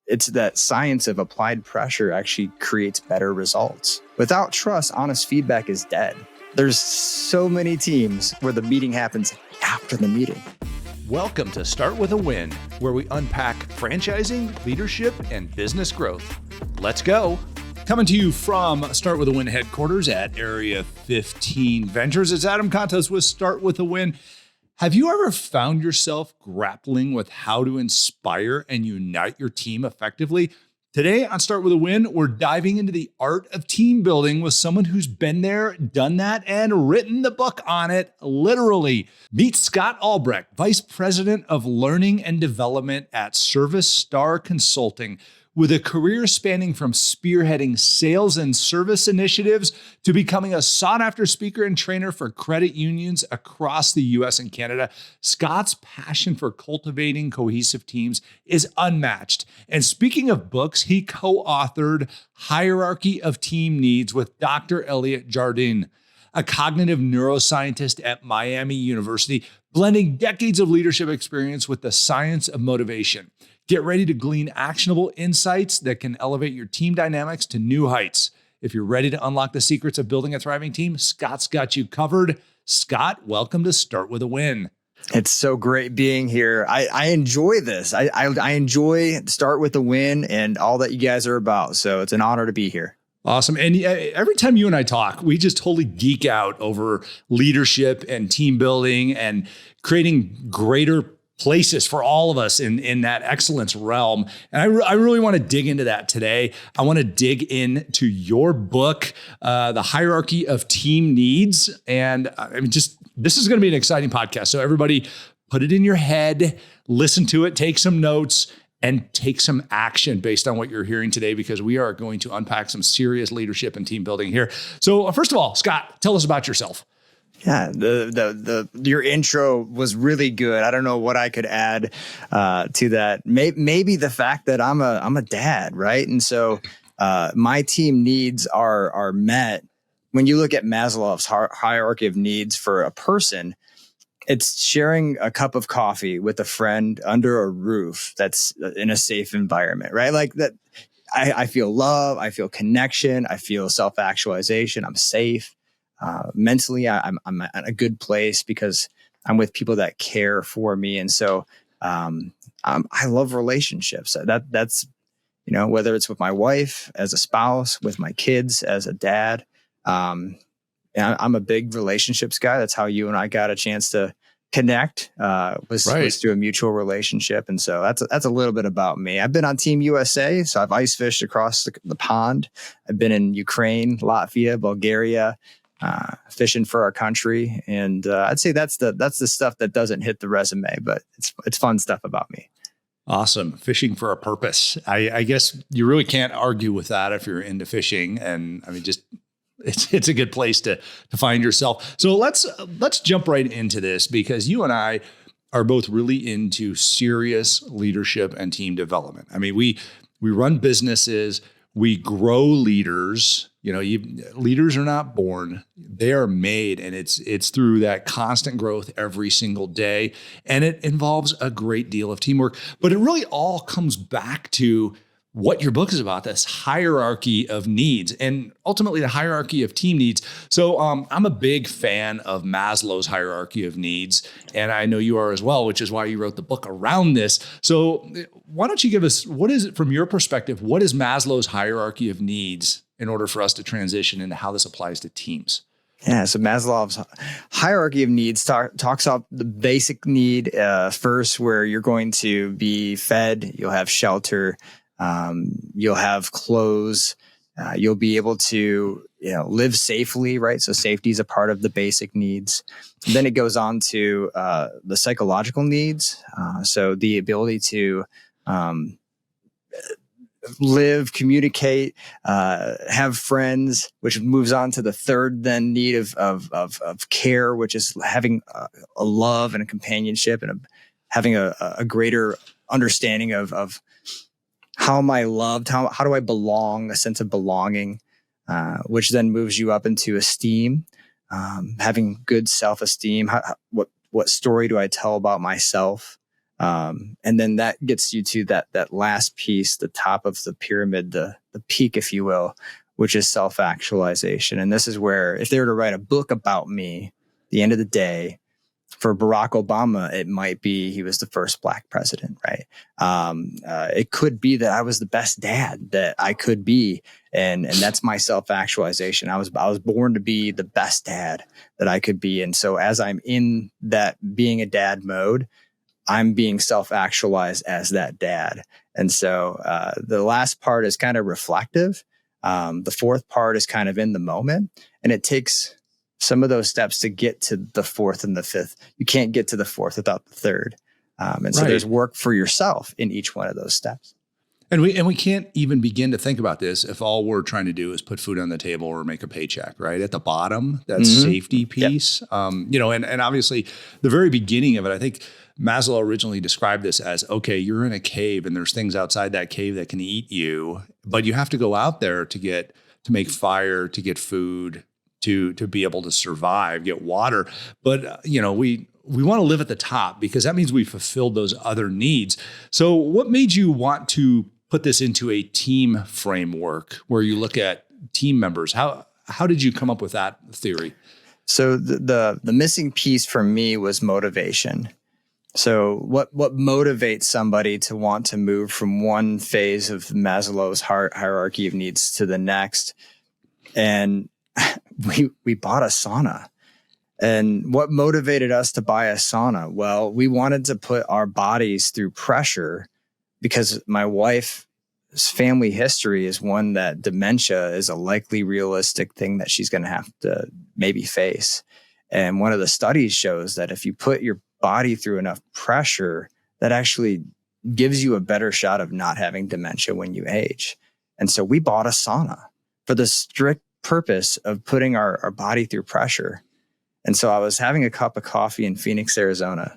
it's that science of applied pressure actually creates better results. Without trust, honest feedback is dead. There's so many teams where the meeting happens after the meeting. Welcome to Start With a Win, where we unpack franchising, leadership, and business growth. Let's go. Coming to you from Start With a Win headquarters at Area 15 Ventures. It's Adam Contos with Start With a Win. Have you ever found yourself grappling with how to inspire and unite your team effectively? Today on Start With a Win, we're diving into the art of team building with someone who's been there, done that, and written the book on it, literally. Meet Scott Albrecht, Vice President of Learning and Development at ServiStar Consulting, with a career spanning from spearheading sales and service initiatives to becoming a sought-after speaker and trainer for credit unions across the US and Canada. Scott's passion for cultivating cohesive teams is unmatched. And speaking of books, he co-authored Hierarchy of Team Needs with Dr. Elliot Jardine, a cognitive neuroscientist at Miami University, blending decades of leadership experience with the science of motivation. Get ready to glean actionable insights that can elevate your team dynamics to new heights. If you're ready to unlock the secrets of building a thriving team, Scott's got you covered. Scott, welcome to Start With a Win. It's so great being here. I enjoy this. I enjoy Start With a Win and all that you guys are about. So it's an honor to be here. Awesome. And every time you and I talk, we just totally geek out over leadership and team building and creating greater places for all of us in that excellence realm. And I really want to dig into that today. I want to dig into your book, The Hierarchy of Team Needs. And this is going to be an exciting podcast. So everybody put it in your head, listen to it, take some notes, and take some action based on what you're hearing today, because we are going to unpack some serious leadership and team building here. So first of all, Scott, tell us about yourself. Yeah, your intro was really good. I don't know what I could add to that. Maybe the fact that I'm a dad, right? And so my team needs are met. When you look at Maslow's hierarchy of needs for a person, it's sharing a cup of coffee with a friend under a roof that's in a safe environment, right? Like that. I feel love, I feel connection, I feel self-actualization. I'm safe. Mentally, I'm at a good place because I'm with people that care for me. And so I love relationships. That's, whether it's with my wife as a spouse, with my kids as a dad. And I'm a big relationships guy. That's how you and I got a chance to connect, was through a mutual relationship. And so that's a little bit about me. I've been on Team USA, so I've ice fished across the pond. I've been in Ukraine, Latvia, Bulgaria, fishing for our country. And I'd say that's the stuff that doesn't hit the resume, but it's fun stuff about me. Awesome. Fishing for a purpose. I guess you really can't argue with that if you're into fishing. And it's a good place to find yourself. So let's jump right into this, because you and I are both really into serious leadership and team development. We run businesses, we grow leaders. Leaders are not born, they are made. And it's through that constant growth every single day. And it involves a great deal of teamwork, but it really all comes back to what your book is about, this hierarchy of needs, and ultimately the hierarchy of team needs. So I'm a big fan of Maslow's hierarchy of needs, and I know you are as well, which is why you wrote the book around this. So why don't you give us, what is it from your perspective, what is Maslow's hierarchy of needs in order for us to transition into how this applies to teams? Yeah, so Maslow's hierarchy of needs talks about the basic need first, where you're going to be fed, you'll have shelter, you'll have clothes, you'll be able to, live safely, right? So safety is a part of the basic needs. And then it goes on to the psychological needs. So the ability to live, communicate, have friends, which moves on to the third then need of care, which is having a love and a companionship and having a greater understanding of how am I loved? How do I belong? A sense of belonging, which then moves you up into esteem, having good self-esteem. What story do I tell about myself? And then that gets you to that last piece, the top of the pyramid, the peak, if you will, which is self-actualization. And this is where, if they were to write a book about me, at the end of the day, for Barack Obama, it might be he was the first Black president, right? It could be that I was the best dad that I could be, and that's my self-actualization. I was born to be the best dad that I could be, and so as I'm in that being a dad mode, I'm being self-actualized as that dad. And so the last part is kind of reflective. The fourth part is kind of in the moment, and it takes some of those steps to get to the fourth and the fifth. You can't get to the fourth without the third. And so there's work for yourself in each one of those steps. And we can't even begin to think about this if all we're trying to do is put food on the table or make a paycheck, right? At the bottom, that safety piece, and obviously the very beginning of it, I think Maslow originally described this as, okay, you're in a cave and there's things outside that cave that can eat you, but you have to go out there to make fire, to get food, to be able to survive, get water. But, we want to live at the top because that means we fulfilled those other needs. So what made you want to put this into a team framework where you look at team members? How did you come up with that theory? So the missing piece for me was motivation. So what motivates somebody to want to move from one phase of Maslow's hierarchy of needs to the next? And we bought a sauna. And what motivated us to buy a sauna? Well, we wanted to put our bodies through pressure because my wife's family history is one that dementia is a likely realistic thing that she's going to have to maybe face. And one of the studies shows that if you put your body through enough pressure, that actually gives you a better shot of not having dementia when you age. And so we bought a sauna for the strict purpose of putting our body through pressure. And so I was having a cup of coffee in Phoenix, Arizona,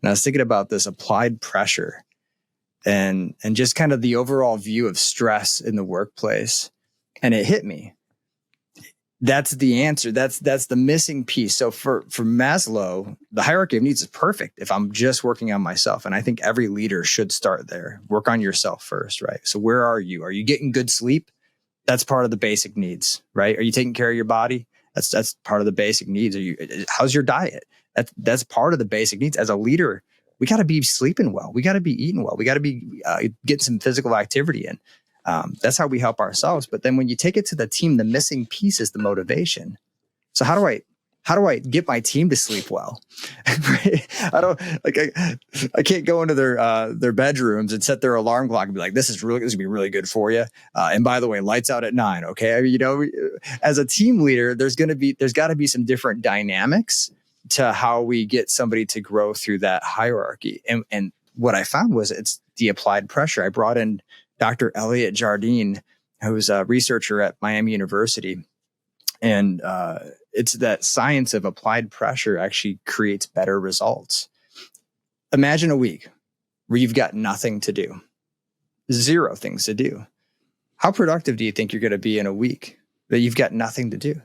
and I was thinking about this applied pressure and just kind of the overall view of stress in the workplace. And it hit me. That's the answer. That's the missing piece. So for Maslow, the hierarchy of needs is perfect if I'm just working on myself. And I think every leader should start there. Work on yourself first, right? So where are you? Are you getting good sleep? That's part of the basic needs, right? Are you taking care of your body? That's part of the basic needs. How's your diet? That's part of the basic needs. As a leader, we got to be sleeping well. We got to be eating well. We got to be getting some physical activity in. That's how we help ourselves. But then when you take it to the team, the missing piece is the motivation. So how do I get my team to sleep well? I can't go into their bedrooms and set their alarm clock and be like, this is gonna be really good for you. And by the way, lights out at 9. Okay. I mean, as a team leader, there's got to be some different dynamics to how we get somebody to grow through that hierarchy. And what I found was it's the applied pressure. I brought in Dr. Elliot Jardine, who's a researcher at Miami University. And it's that science of applied pressure actually creates better results. Imagine a week where you've got nothing to do, 0 things to do. How productive do you think you're going to be in a week that you've got nothing to do?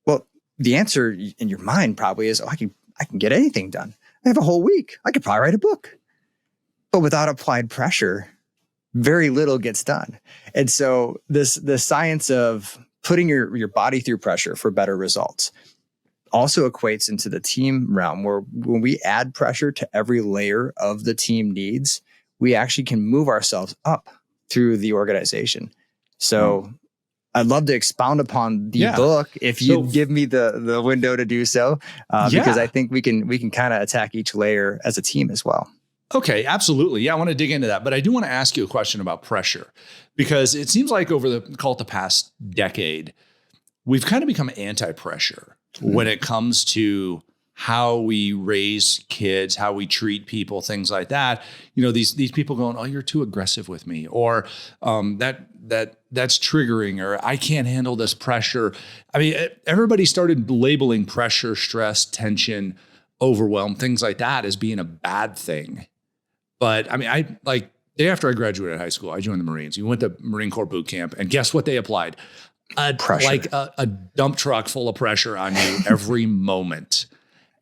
Well, the answer in your mind probably is, I can get anything done. I have a whole week. I could probably write a book. But without applied pressure, very little gets done. And so the science of putting your body through pressure for better results also equates into the team realm, where when we add pressure to every layer of the team needs, we actually can move ourselves up through the organization. So I'd love to expound upon the book if you give me the window to do so, because I think we can kind of attack each layer as a team as well. Okay, absolutely. Yeah, I want to dig into that. But I do want to ask you a question about pressure, because it seems like over the past decade, we've kind of become anti-pressure when it comes to how we raise kids, how we treat people, things like that. These people going, oh, you're too aggressive with me, or that's triggering, or I can't handle this pressure. I mean, everybody started labeling pressure, stress, tension, overwhelm, things like that as being a bad thing. But I mean, day after I graduated high school, I joined the Marines. We went to Marine Corps boot camp, and guess what they applied? A dump truck full of pressure on you every moment.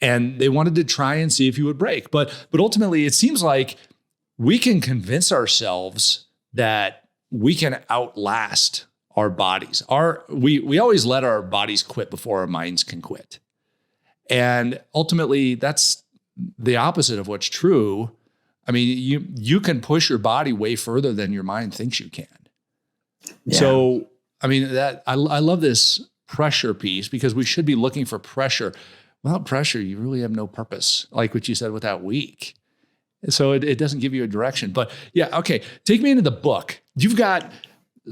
And they wanted to try and see if he would break. But ultimately, it seems like we can convince ourselves that we can outlast our bodies. We always let our bodies quit before our minds can quit. And ultimately, that's the opposite of what's true. I mean, you can push your body way further than your mind thinks you can. Yeah. So, I mean, that I love this pressure piece, because we should be looking for pressure. Without pressure, you really have no purpose, like what you said, without weak. So it doesn't give you a direction. But yeah, okay, take me into the book. You've got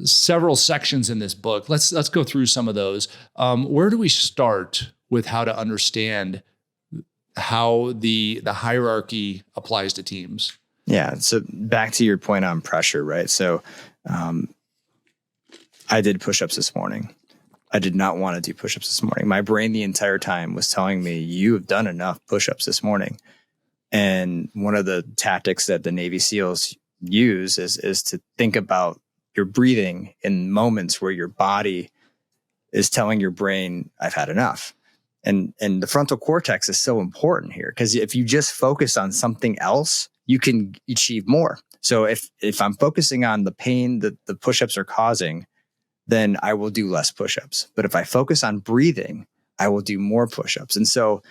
several sections in this book. Let's go through some of those. Where do we start with how to understand how the hierarchy applies to teams? Yeah. So back to your point on pressure, right? So I did push-ups this morning. I did not want to do push-ups this morning. My brain the entire time was telling me, you have done enough push-ups this morning. And one of the tactics that the Navy SEALs use is to think about your breathing in moments where your body is telling your brain, I've had enough. And the frontal cortex is so important here, because if you just focus on something else, you can achieve more. So if I'm focusing on the pain that the push-ups are causing, then I will do less push-ups. But if I focus on breathing, I will do more push-ups. And so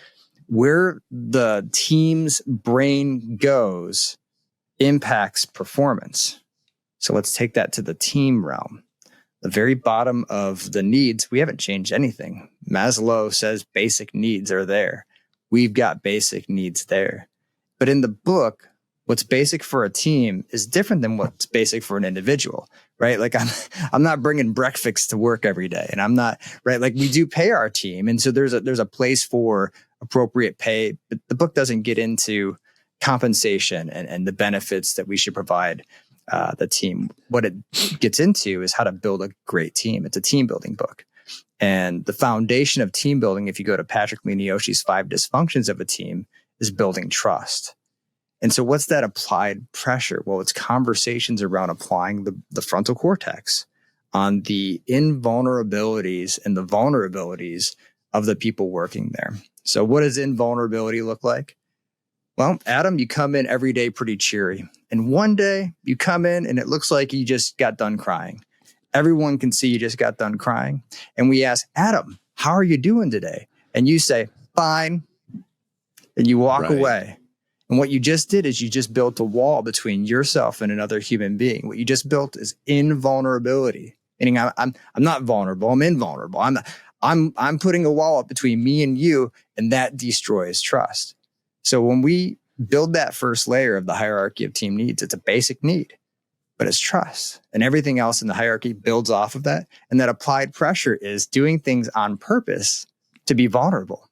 where the team's brain goes impacts performance. So let's take that to the team realm. The very bottom of the needs, we haven't changed anything. Maslow says basic needs are there. We've got basic needs there. But in the book, what's basic for a team is different than what's basic for an individual, right? Like I'm not bringing breakfast to work every day, and I'm not, right? Like we do pay our team. And so there's a place for appropriate pay, but the book doesn't get into compensation and the benefits that we should provide the team. What it gets into is how to build a great team. It's a team building book. And the foundation of team building, if you go to Patrick Lenciosci's 5 Dysfunctions of a Team, is building trust. And so what's that applied pressure? Well, it's conversations around applying the frontal cortex on the invulnerabilities and the vulnerabilities of the people working there. So what does invulnerability look like? Well, Adam, you come in every day pretty cheery. And one day you come in and it looks like you just got done crying. Everyone can see you just got done crying. And we ask, Adam, how are you doing today? And you say, fine. And you walk away. And what you just did is you just built a wall between yourself and another human being. What you just built is invulnerability. Meaning I'm not vulnerable, I'm invulnerable. I'm putting a wall up between me and you, and that destroys trust. So when we build that first layer of the hierarchy of team needs, it's a basic need, but it's trust. And everything else in the hierarchy builds off of that. And that applied pressure is doing things on purpose to be vulnerable.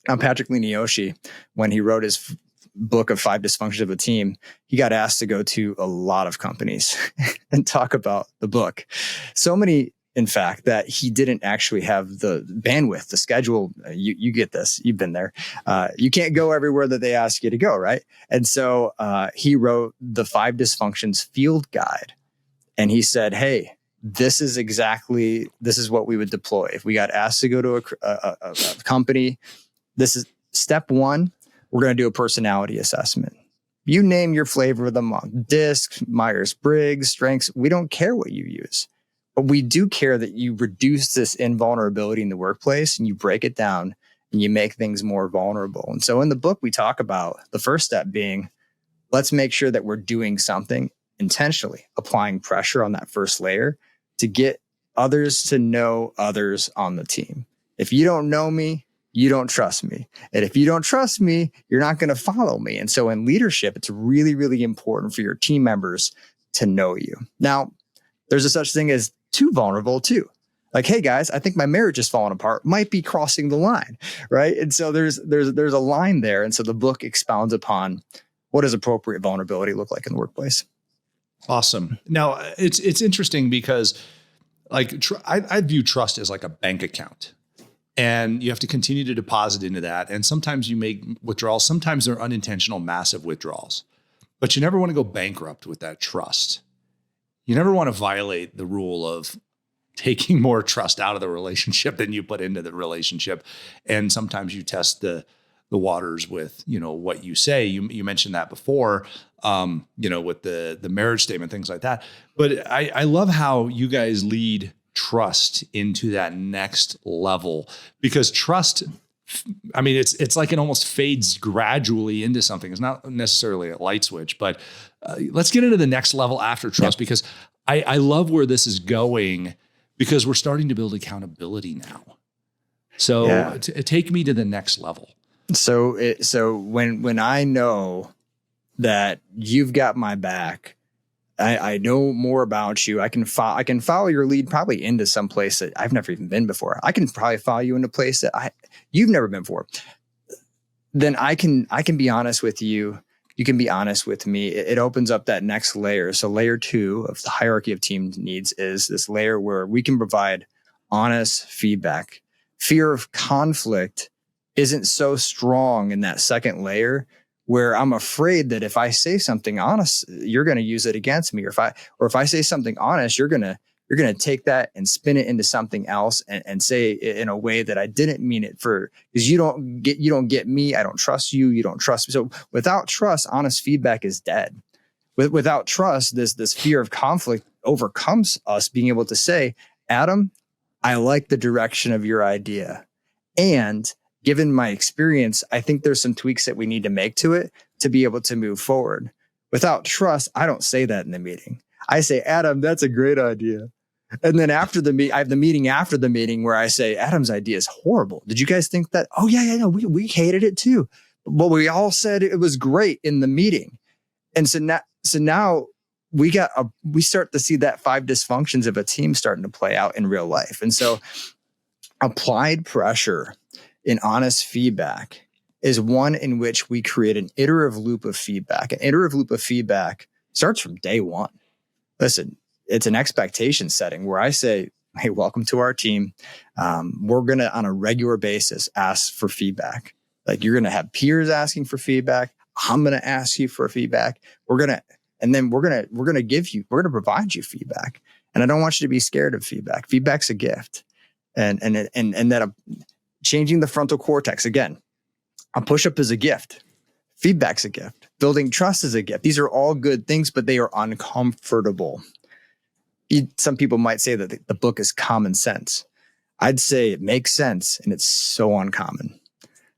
Now, Patrick Lenciosci, when he wrote his book of 5 Dysfunctions of a Team, he got asked to go to a lot of companies and talk about the book. So many, in fact, that he didn't actually have the bandwidth, the schedule. You get this. You've been there. You can't go everywhere that they ask you to go, right? And so he wrote the 5 Dysfunctions Field Guide. And he said, hey, this is what we would deploy. If we got asked to go to a company, this is step 1. We're going to do a personality assessment. You name your flavor of the month, DISC, Myers-Briggs, strengths. We don't care what you use. But we do care that you reduce this invulnerability in the workplace and you break it down and you make things more vulnerable. And so in the book, we talk about the first step being, let's make sure that we're doing something intentionally, applying pressure on that first layer to get others to know others on the team. If you don't know me, you don't trust me. And if you don't trust me, you're not going to follow me. And so in leadership, it's really, really important for your team members to know you. Now, there's a such thing as too vulnerable too. Like, hey guys, I think my marriage is falling apart, might be crossing the line, right? And so there's a line there. And so the book expounds upon what does appropriate vulnerability look like in the workplace. Awesome. Now it's interesting because like I view trust as like a bank account. And you have to continue to deposit into that. And sometimes you make withdrawals. Sometimes they're unintentional, massive withdrawals. But you never want to go bankrupt with that trust. You never want to violate the rule of taking more trust out of the relationship than you put into the relationship. And sometimes you test the the waters with, what you say. You mentioned that before, with the marriage statement, things like that. But I love how you guys lead trust into that next level, because trust, I mean, it's like it almost fades gradually into something. It's not necessarily a light switch, but let's get into the next level after trust, because I love where this is going, because we're starting to build accountability now. So take me to the next level. So when I know that you've got my back, I know more about you. I can follow your lead probably into some place that I've never even been before. I can probably follow you into a place that you've never been before. Then I can be honest with you. You can be honest with me. It opens up that next layer. So layer 2 of the hierarchy of team needs is this layer where we can provide honest feedback. Fear of conflict isn't so strong in that second layer, where I'm afraid that if I say something honest, you're going to use it against me. Or if I say something honest, you're going to take that and spin it into something else and say it in a way that I didn't mean it for, because you don't get me. I don't trust you. You don't trust me. So without trust, honest feedback is dead. Without trust, this fear of conflict overcomes us being able to say, Adam, I like the direction of your idea. And given my experience, I think there's some tweaks that we need to make to it to be able to move forward. Without trust, I don't say that in the meeting. I say, Adam, that's a great idea. And then after the meeting, I have the meeting after the meeting where I say, Adam's idea is horrible. Did you guys think that? Oh, yeah, no, we hated it too. But we all said it was great in the meeting. And so now we start to see that 5 dysfunctions of a team starting to play out in real life. And so applied pressure in honest feedback is one in which we create an iterative loop of feedback. An iterative loop of feedback starts from day one. Listen, it's an expectation setting where I say, hey, welcome to our team. We're going to, on a regular basis, ask for feedback. Like, you're going to have peers asking for feedback. I'm going to ask you for feedback. We're going to provide you feedback. And I don't want you to be scared of feedback. Feedback's a gift. And that changing the frontal cortex, again, a push-up is a gift. Feedback's a gift. Building trust is a gift. These are all good things, but they are uncomfortable. Some people might say that the book is common sense. I'd say it makes sense, and it's so uncommon.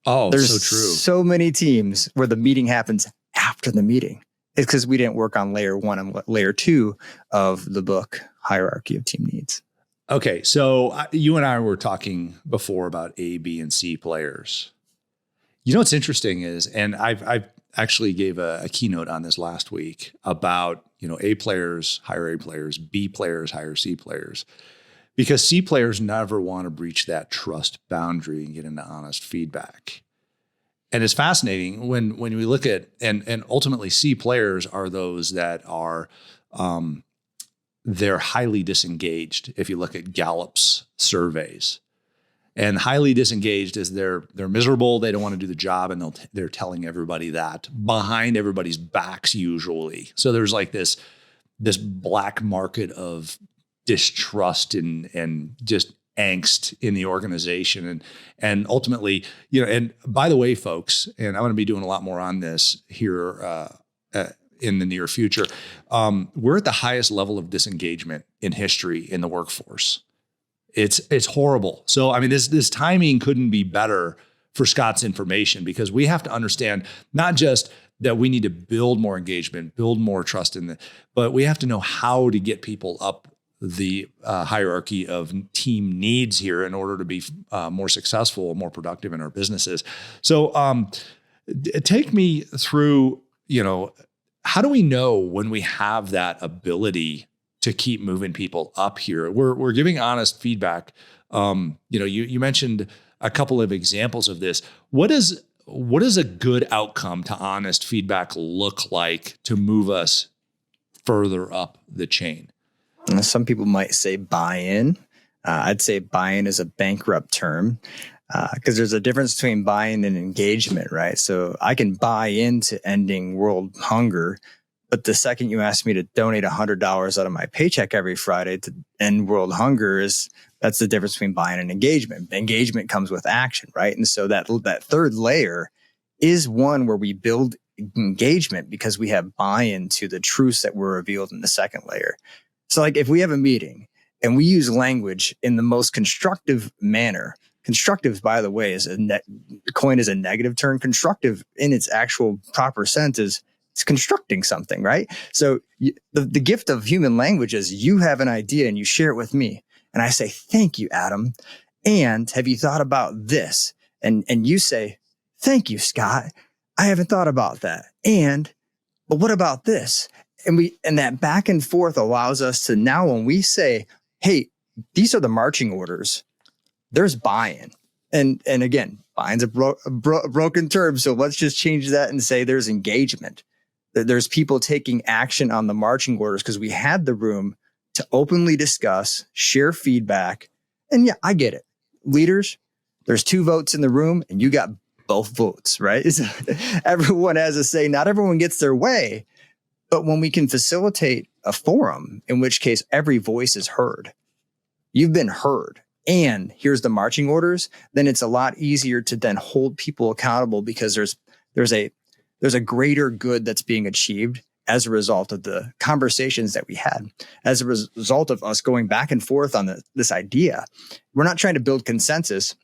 Oh, there's so true. So many teams where the meeting happens after the meeting. It's because we didn't work on layer 1 and layer 2 of the book, Hierarchy of Team Needs. Okay, so you and I were talking before about A, B, and C players. You know what's interesting is, and I've actually gave a keynote on this last week about, A players hire A players, B players hire C players, because C players never want to breach that trust boundary and get into honest feedback. And it's fascinating when we look at, and ultimately C players are those that are, they're highly disengaged. If you look at Gallup's surveys, and highly disengaged is they're miserable. They don't want to do the job, and they're telling everybody that behind everybody's backs usually. So there's like this black market of distrust and just angst in the organization. And ultimately, and by the way, folks, and I'm going to be doing a lot more on this here in the near future. We're at the highest level of disengagement in history in the workforce. It's horrible. So, I mean, this timing couldn't be better for Scott's information, because we have to understand not just that we need to build more engagement, build more trust but we have to know how to get people up the hierarchy of team needs here in order to be more successful, more productive in our businesses. So take me through, how do we know when we have that ability to keep moving people up here? We're giving honest feedback. You mentioned a couple of examples of this. What does a good outcome to honest feedback look like to move us further up the chain? Some people might say buy-in. I'd say buy-in is a bankrupt term, because there's a difference between buy-in and engagement, right? So I can buy into ending world hunger, but the second you ask me to donate $100 out of my paycheck every Friday to end world hunger, that's the difference between buy-in and engagement. Engagement comes with action, right? And so that third layer is one where we build engagement because we have buy-in to the truths that were revealed in the second layer. So like if we have a meeting and we use language in the most constructive manner, constructive, by the way, is coined as a negative term. Constructive in its actual proper sense is it's constructing something, right? So the gift of human language is you have an idea and you share it with me. And I say, thank you, Adam. And have you thought about this? And you say, thank you, Scott. I haven't thought about that. But what about this? And that back and forth allows us to now, when we say, hey, these are the marching orders, there's buy-in. And again, buy-in's a broken term. So let's just change that and say there's engagement. There's people taking action on the marching orders because we had the room to openly discuss, share feedback. And yeah, I get it. Leaders, there's 2 votes in the room and you got both votes, right? Everyone has a say. Not everyone gets their way. But when we can facilitate a forum, in which case every voice is heard, you've been heard, and here's the marching orders, then it's a lot easier to then hold people accountable because there's a greater good that's being achieved as a result of the conversations that we had, as a result of us going back and forth on this idea. We're not trying to build consensus.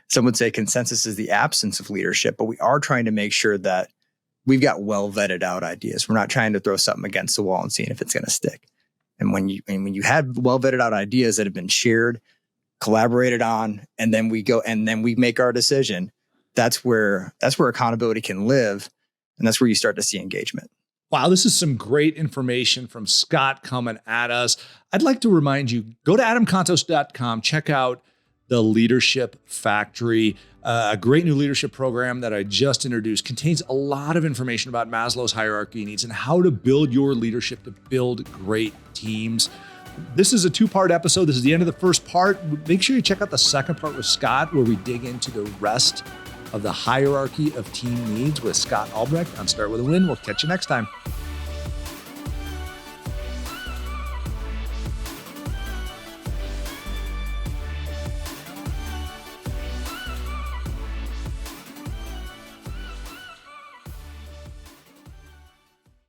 Some would say consensus is the absence of leadership, but we are trying to make sure that we've got well vetted out ideas. We're not trying to throw something against the wall and seeing if it's going to stick. And when you have well vetted out ideas that have been shared, collaborated on, and then we make our decision, that's where accountability can live. And that's where you start to see engagement. Wow, this is some great information from Scott coming at us. I'd like to remind you, go to adamcontos.com, check out the Leadership Factory, a great new leadership program that I just introduced. Contains a lot of information about Maslow's hierarchy needs and how to build your leadership to build great teams. This is a 2-part episode. This is the end of the first part. Make sure you check out the second part with Scott, where we dig into the rest of the hierarchy of team needs with Scott Albrecht on Start With a Win. We'll catch you next time.